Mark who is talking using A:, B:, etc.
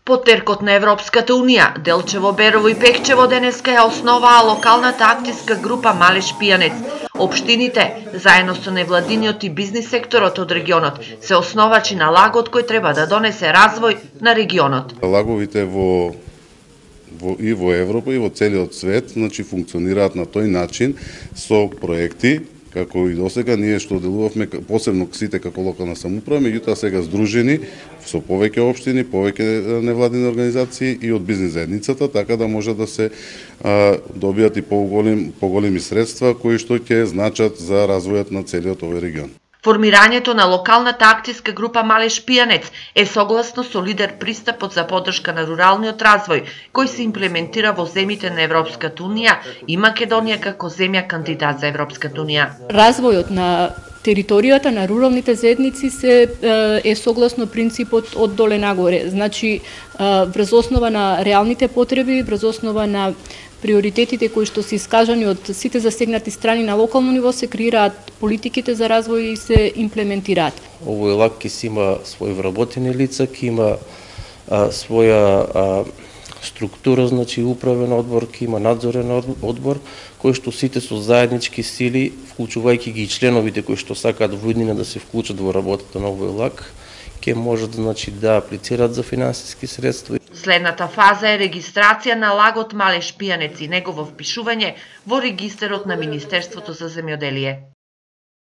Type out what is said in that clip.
A: По теркот на Европската Унија, Делчево, Берово и Пекчево денеска ја основаа локалната актиска група Малеш Пијанец. Општините, заедно со невладиниот и бизнис секторот од регионот, се основачи на лагот кој треба да донесе развој на регионот.
B: Лаговите во Европа и во целиот свет, функционираат на тој начин со проекти, како и досега ние што делувавме посебно сите како локална самоуправа, меѓутоа сега здружени со повеќе општини, повеќе невладини организации и од бизнис заедницата, така да може да се добијат и поголеми средства кои што ќе значат за развојот на целиот овој регион.
A: Формирањето на локалната актиска група Малеш Пијанец е согласно со лидер пристапот за поддршка на руралниот развој, кој се имплементира во земјите на Европската Унија и Македонија како земја кандидат за Европската Унија.
C: Развојот на територијата на руралните заедници е согласно принципот од доле нагоре. Значи, врз основа на реалните потреби, врз основа на приоритетите кои што се искажани од сите засегнати страни на локално ниво, се креираат политиките за развој и се имплементираат.
D: Овој лаг ќе си има свој вработени лица, ќе има своја структура, значи управен одбор, ќе има надзорен одбор, кој што сите со заеднички сили, вклучувајќи ги и членовите кои што сакаат во иднина да се вклучат во работата на овој лаг, ќе можат да аплицираат за финансиски средства.
A: Следната фаза е регистрација на лагот Малеш Пијанец и негово впишување во регистарот на Министерството за земјоделие.